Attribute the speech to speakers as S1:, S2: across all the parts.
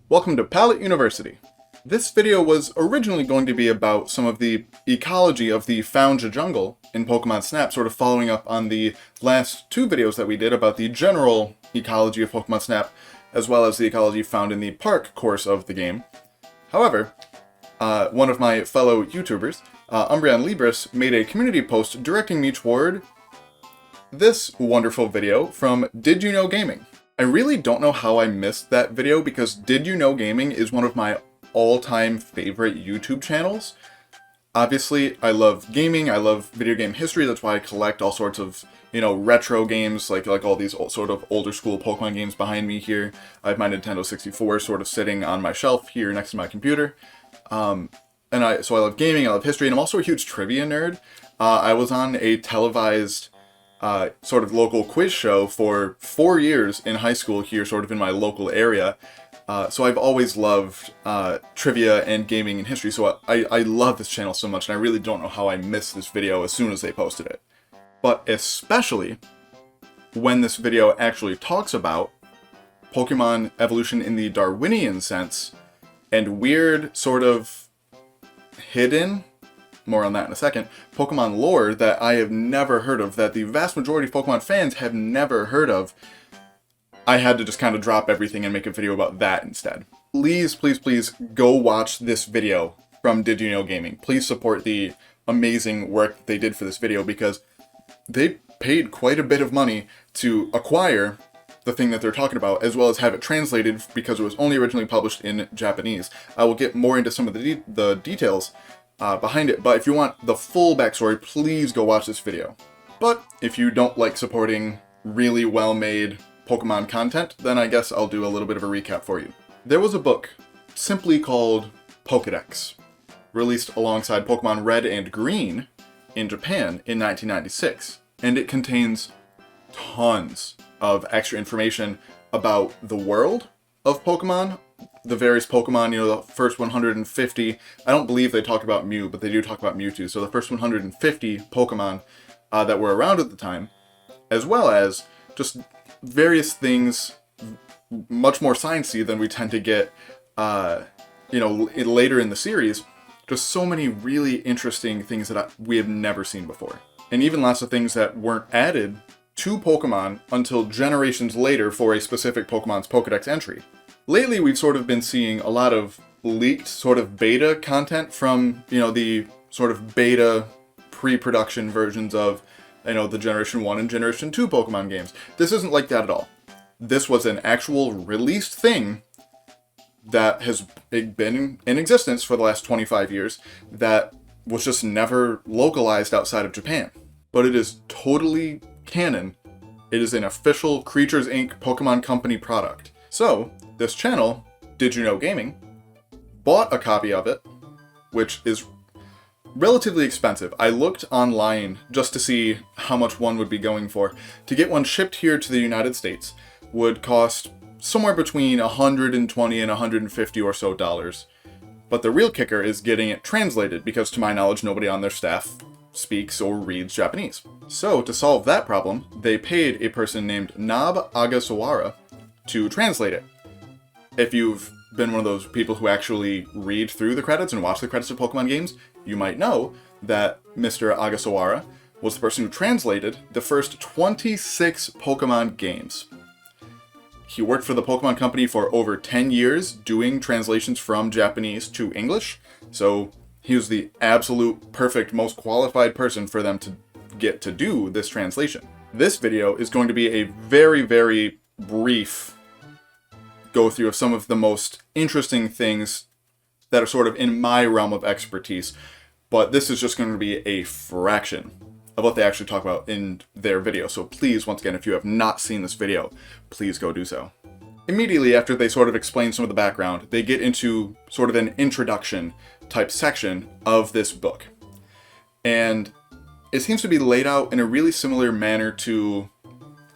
S1: Welcome to Pallet University. This video was originally going to be about some of the ecology of the Found jungle in Pokemon Snap, sort of following up on the last two videos that we did about the general ecology of Pokemon Snap, as well as the ecology found in the park course of the game. However, one of my fellow YouTubers, Umbreon Libris, made a community post directing me toward this wonderful video from Did You Know Gaming. I really don't know how I missed that video because Did You Know Gaming is one of my all-time favorite YouTube channels. Obviously, I love gaming, I love video game history, that's why I collect all sorts of, retro games, like all these sort of older school Pokemon games behind me here. I have my Nintendo 64 sort of sitting on my shelf here next to my computer. So I love gaming, I love history, and I'm also a huge trivia nerd. I was on a televised sort of local quiz show for 4 years in high school here, sort of in my local area. So I've always loved trivia and gaming and history, so I love this channel so much, and I really don't know how I missed this video as soon as they posted it. But especially when this video actually talks about Pokemon evolution in the Darwinian sense, and weird, sort of hidden, more on that in a second, Pokemon lore that I have never heard of, that the vast majority of Pokemon fans have never heard of. I had to just kind of drop everything and make a video about that instead. Please, please, please go watch this video from Did You Know Gaming. Please support the amazing work that they did for this video because they paid quite a bit of money to acquire the thing that they're talking about, as well as have it translated because it was only originally published in Japanese. I will get more into some of the details behind it, but if you want the full backstory, please go watch this video. But if you don't like supporting really well-made Pokemon content, then I guess I'll do a little bit of a recap for you. There was a book simply called PokeDex, released alongside Pokemon Red and Green in Japan in 1996, and it contains tons of extra information about the world of Pokemon, the various Pokemon, the first 150, I don't believe they talk about Mew, but they do talk about Mewtwo, so the first 150 Pokemon that were around at the time, as well as just various things much more sciencey than we tend to get, later in the series. Just so many really interesting things that we have never seen before. And even lots of things that weren't added to Pokemon until generations later for a specific Pokemon's Pokedex entry. Lately, we've sort of been seeing a lot of leaked sort of beta content from, the sort of beta pre-production versions of, the Generation 1 and Generation 2 Pokemon games. This isn't like that at all. This was an actual released thing that has been in existence for the last 25 years that was just never localized outside of Japan. But it is totally canon. It is an official Creatures Inc. Pokemon Company product. So, this channel, Did You Know Gaming, bought a copy of it, which is relatively expensive. I looked online just to see how much one would be going for. To get one shipped here to the United States would cost somewhere between $120 and $150 or so dollars. But the real kicker is getting it translated, because to my knowledge, nobody on their staff speaks or reads Japanese. So, to solve that problem, they paid a person named Nob Agasawara to translate it. If you've been one of those people who actually read through the credits and watch the credits of Pokemon games, you might know that Mr. Agasawara was the person who translated the first 26 Pokemon games. He worked for the Pokemon Company for over 10 years doing translations from Japanese to English, so he was the absolute perfect, most qualified person for them to get to do this translation. This video is going to be a very, very brief go through of some of the most interesting things that are sort of in my realm of expertise, but this is just going to be a fraction of what they actually talk about in their video. So please, once again, if you have not seen this video, please go do so. Immediately after they sort of explain some of the background, they get into sort of an introduction type section of this book. And it seems to be laid out in a really similar manner to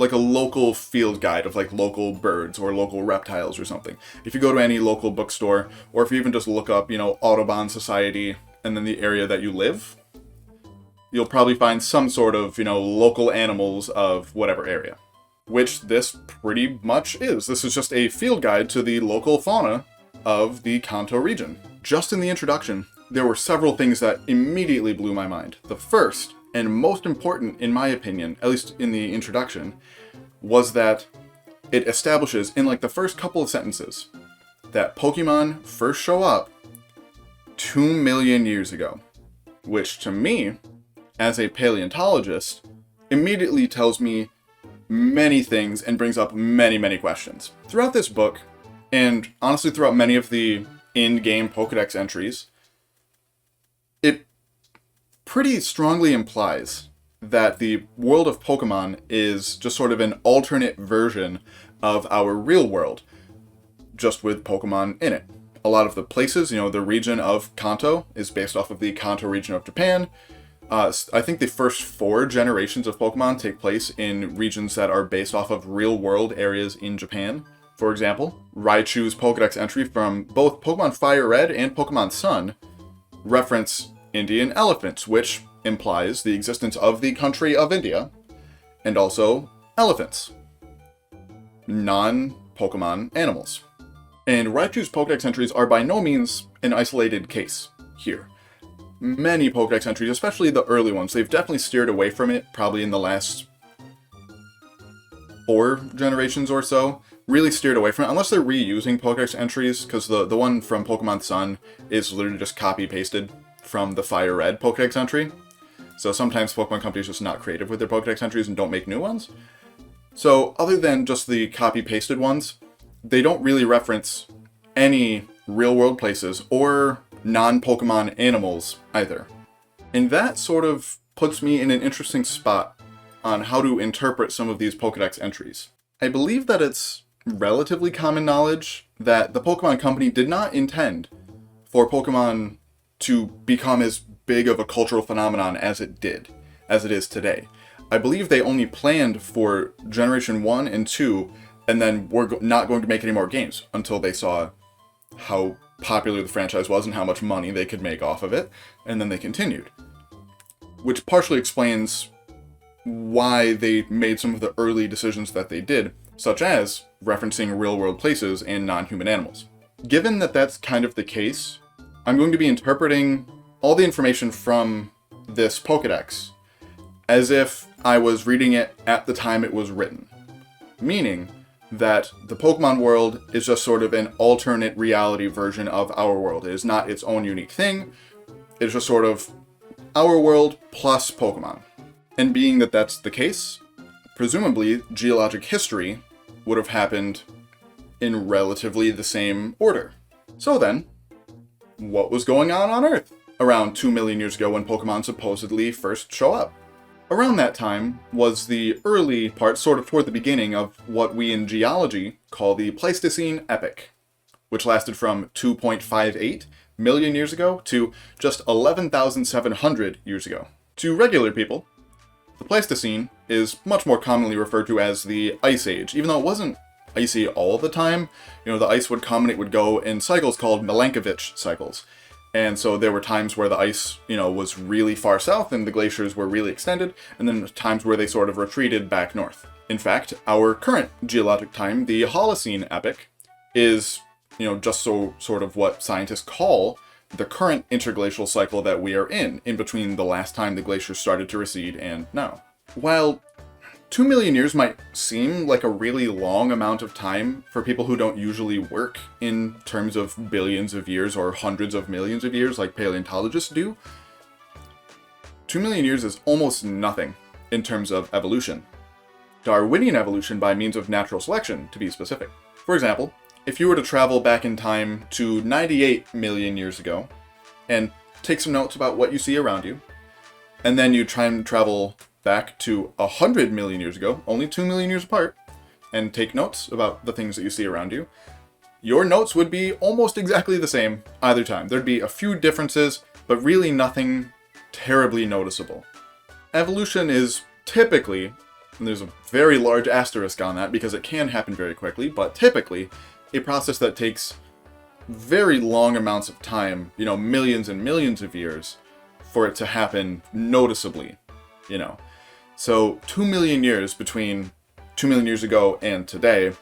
S1: like a local field guide of like local birds or local reptiles or something. If you go to any local bookstore, or if you even just look up, Audubon Society and then the area that you live, you'll probably find some sort of, local animals of whatever area. Which this pretty much is. This is just a field guide to the local fauna of the Kanto region. Just in the introduction, there were several things that immediately blew my mind. The first, and most important in my opinion, at least in the introduction, was that it establishes in like the first couple of sentences that Pokemon first show up 2 million years ago, which to me, as a paleontologist, immediately tells me many things and brings up many questions. Throughout this book, and honestly throughout many of the in-game Pokedex entries, it pretty strongly implies that the world of Pokemon is just sort of an alternate version of our real world, just with Pokemon in it. A lot of the places, the region of Kanto is based off of the Kanto region of Japan. I think the first 4 generations of Pokemon take place in regions that are based off of real-world areas in Japan. For example, Raichu's Pokedex entry from both Pokemon Fire Red and Pokemon Sun reference Indian elephants, which implies the existence of the country of India, and also elephants, non-Pokemon animals. And Raichu's Pokedex entries are by no means an isolated case here. Many Pokedex entries, especially the early ones, they've definitely steered away from it, probably in the last 4 generations or so, really steered away from it, unless they're reusing Pokedex entries, because the one from Pokemon Sun is literally just copy-pasted from the Fire Red Pokedex entry. So sometimes Pokemon companies are just not creative with their Pokedex entries and don't make new ones. So other than just the copy-pasted ones, they don't really reference any real-world places or non-Pokemon animals either. And that sort of puts me in an interesting spot on how to interpret some of these Pokedex entries. I believe that it's relatively common knowledge that the Pokemon Company did not intend for Pokemon to become as big of a cultural phenomenon as it is today. I believe they only planned for Generation 1 and 2, and then were not going to make any more games until they saw how popular the franchise was and how much money they could make off of it, and then they continued. Which partially explains why they made some of the early decisions that they did, such as referencing real-world places and non-human animals. Given that that's kind of the case, I'm going to be interpreting all the information from this Pokedex as if I was reading it at the time it was written. Meaning that the Pokemon world is just sort of an alternate reality version of our world. It is not its own unique thing. It's just sort of our world plus Pokemon. And being that that's the case, presumably geologic history would have happened in relatively the same order. So then, what was going on Earth around 2 million years ago when Pokemon supposedly first show up? Around that time was the early part, sort of toward the beginning, of what we in geology call the Pleistocene epoch, which lasted from 2.58 million years ago to just 11,700 years ago. To regular people, the Pleistocene is much more commonly referred to as the Ice Age, even though it wasn't icy all the time. The ice would come and it would go in cycles called Milankovitch cycles. And so there were times where the ice, was really far south and the glaciers were really extended, and then times where they sort of retreated back north. In fact, our current geologic time, the Holocene epoch, is, just sort of what scientists call the current interglacial cycle that we are in between the last time the glaciers started to recede and now. While 2 million years might seem like a really long amount of time for people who don't usually work in terms of billions of years or hundreds of millions of years like paleontologists do, 2 million years is almost nothing in terms of evolution. Darwinian evolution by means of natural selection, to be specific. For example, if you were to travel back in time to 98 million years ago and take some notes about what you see around you, and then you try and travel back to 100 million years ago, only 2 million years apart, and take notes about the things that you see around you, your notes would be almost exactly the same either time. There'd be a few differences, but really nothing terribly noticeable. Evolution is typically, and there's a very large asterisk on that because it can happen very quickly, but typically a process that takes very long amounts of time, millions and millions of years, for it to happen noticeably, So 2 million years between 2 million years ago and today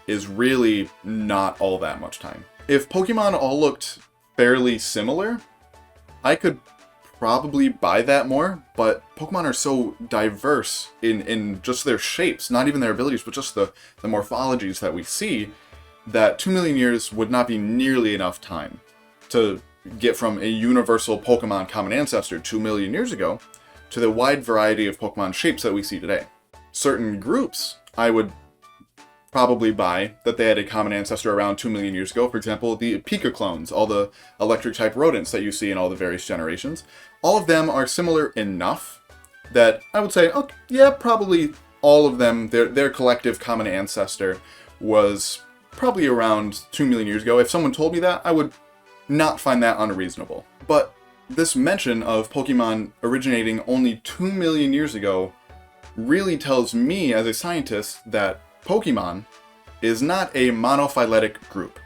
S1: is really not all that much time. If Pokemon all looked fairly similar, I could probably buy that more, but Pokemon are so diverse in just their shapes, not even their abilities, but just the morphologies that we see, that 2 million years would not be nearly enough time to get from a universal Pokemon common ancestor 2 million years ago to the wide variety of Pokemon shapes that we see today. Certain groups I would probably buy that they had a common ancestor around 2 million years ago. For example, the Pika clones, all the electric type rodents that you see in all the various generations. All of them are similar enough that I would say, oh, yeah, probably all of them, their collective common ancestor was probably around 2 million years ago. If someone told me that, I would not find that unreasonable. But this mention of Pokemon originating only 2 million years ago really tells me as a scientist that Pokemon is not a monophyletic group.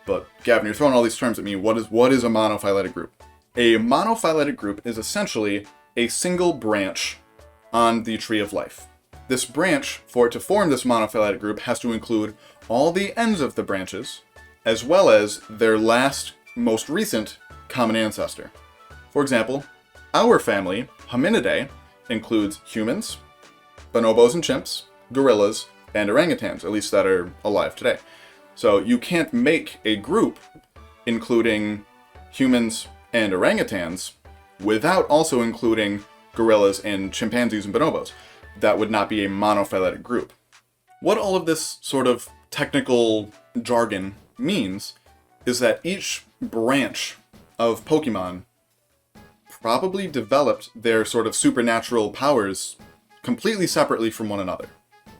S1: But Gavin, you're throwing all these terms at me. What is a monophyletic group? A monophyletic group is essentially a single branch on the tree of life. This branch, for it to form this monophyletic group, has to include all the ends of the branches, as well as their most recent common ancestor. For example, our family, Hominidae, includes humans, bonobos and chimps, gorillas, and orangutans, at least that are alive today. So you can't make a group including humans and orangutans without also including gorillas and chimpanzees and bonobos. That would not be a monophyletic group. What all of this sort of technical jargon means is that each branch of Pokemon probably developed their sort of supernatural powers completely separately from one another.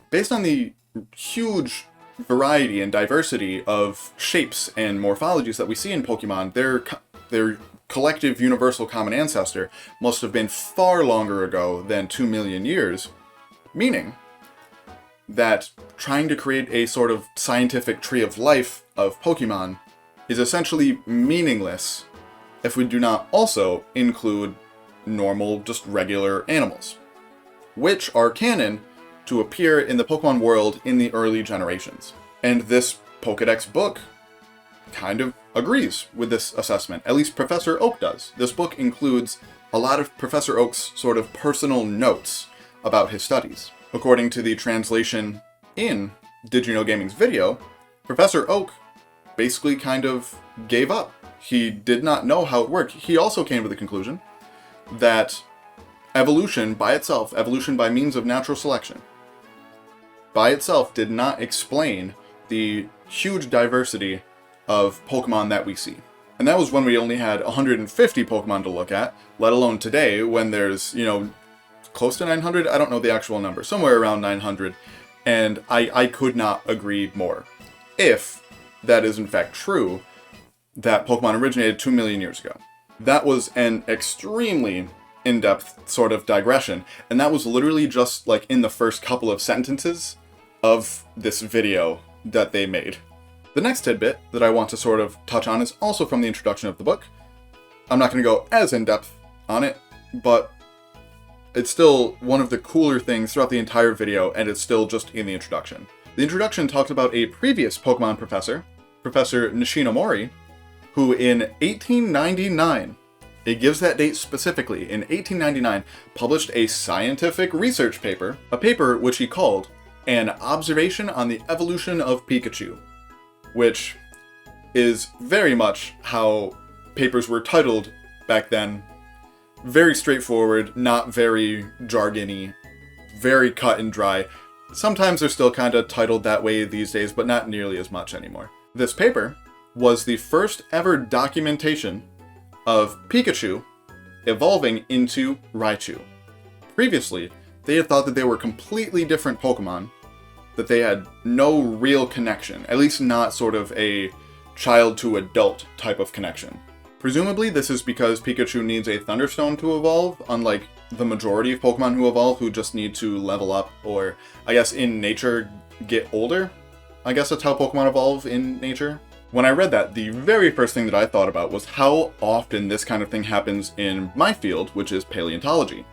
S1: Based on the huge variety and diversity of shapes and morphologies that we see in Pokemon, their collective universal common ancestor must have been far longer ago than 2 million years, meaning that trying to create a sort of scientific tree of life of Pokemon is essentially meaningless if we do not also include normal, just regular animals, which are canon to appear in the Pokemon world in the early generations. And this PokeDex book kind of agrees with this assessment. At least Professor Oak does. This book includes a lot of Professor Oak's sort of personal notes about his studies. According to the translation in Did You Know Gaming's video, Professor Oak basically kind of gave up. He did not know how it worked. He also came to the conclusion that evolution by itself, evolution by means of natural selection, by itself did not explain the huge diversity of Pokemon that we see. And that was when we only had 150 Pokemon to look at, let alone today when there's, close to 900? I don't know the actual number, somewhere around 900. And I could not agree more. If that is in fact true, that Pokemon originated 2 million years ago. That was an extremely in-depth sort of digression, and that was literally just like in the first couple of sentences of this video that they made. The next tidbit that I want to sort of touch on is also from the introduction of the book. I'm not going to go as in-depth on it, but it's still one of the cooler things throughout the entire video, and it's still just in the introduction. The introduction talks about a previous Pokemon professor, Professor Nishinomori, who in 1899, it gives that date specifically, in 1899, published a scientific research paper, a paper which he called An Observation on the Evolution of Pikachu, which is very much how papers were titled back then. Very straightforward, not very jargony, very cut and dry. Sometimes they're still kind of titled that way these days, but not nearly as much anymore. This paper was the first ever documentation of Pikachu evolving into Raichu. Previously, they had thought that they were completely different Pokemon, that they had no real connection, at least not sort of a child to adult type of connection. Presumably, this is because Pikachu needs a Thunderstone to evolve, unlike the majority of Pokemon who evolve who just need to level up, or I guess in nature, get older. I guess that's how Pokemon evolve in nature. When I read that, the very first thing that I thought about was how often this kind of thing happens in my field, which is paleontology.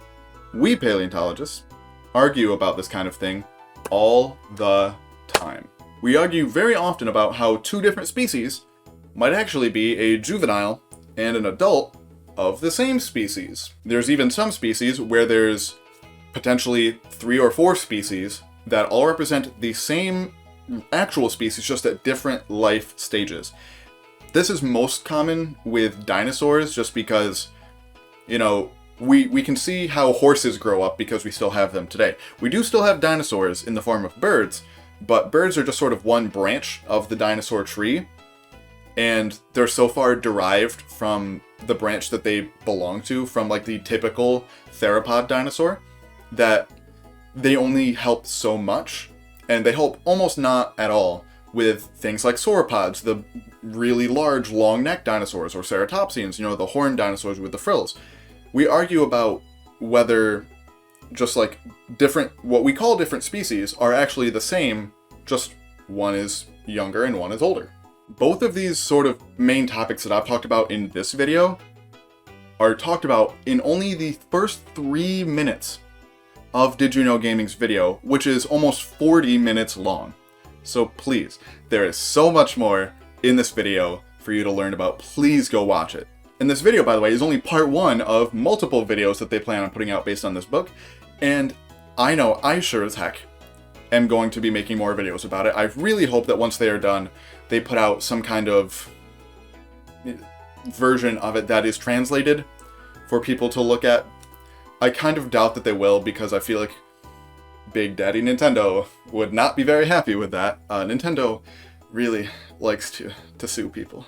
S1: We paleontologists argue about this kind of thing all the time. We argue very often about how two different species might actually be a juvenile and an adult of the same species. There's even some species where there's potentially 3 or 4 species that all represent the same actual species, just at different life stages. This is most common with dinosaurs, just because, you know, we can see how horses grow up because we still have them today. We do still have dinosaurs in the form of birds, but birds are just sort of one branch of the dinosaur tree, and they're so far derived from the branch that they belong to, from like the typical theropod dinosaur, that they only help so much, and they help almost not at all with things like sauropods, the really large long-necked dinosaurs, or ceratopsians, you know, the horned dinosaurs with the frills. We argue about whether just like what we call different species are actually the same, just one is younger and one is older. Both of these sort of main topics that I've talked about in this video are talked about in only the first 3 minutes of Did You Know Gaming's video, which is almost 40 minutes long. So please, there is so much more in this video for you to learn about. Please go watch it. And this video, by the way, is only part 1 of multiple videos that they plan on putting out based on this book. And I know I sure as heck am going to be making more videos about it. I really hope that once they are done, they put out some kind of version of it that is translated for people to look at. I kind of doubt that they will, because I feel like Big Daddy Nintendo would not be very happy with that. Nintendo really likes to sue people.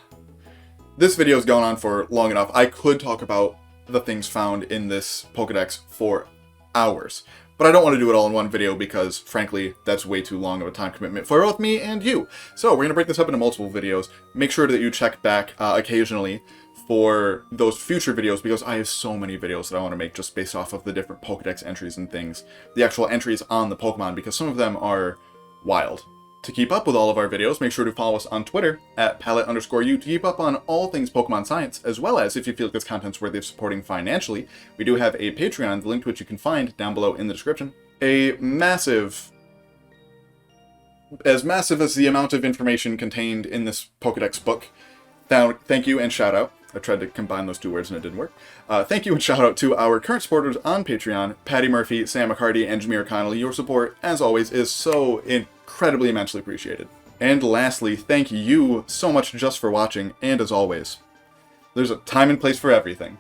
S1: This video has gone on for long enough. I could talk about the things found in this Pokedex for hours, but I don't want to do it all in one video because, frankly, that's way too long of a time commitment for both me and you. So we're going to break this up into multiple videos. Make sure that you check back occasionally for those future videos, because I have so many videos that I want to make just based off of the different Pokedex entries and things. The actual entries on the Pokemon, because some of them are wild. To keep up with all of our videos, make sure to follow us on Twitter at Pallet_U to keep up on all things Pokemon science, as well as, if you feel like this content's worthy of supporting financially, we do have a Patreon, the link to which you can find down below in the description. A massive, as massive as the amount of information contained in this Pokedex book. Now, thank you and shout out. I tried to combine those 2 words and it didn't work. Thank you and shout out to our current supporters on Patreon, Patty Murphy, Sam McCarty, and Jameer Connolly. Your support, as always, is so incredibly immensely appreciated. And lastly, thank you so much just for watching, and as always, there's a time and place for everything.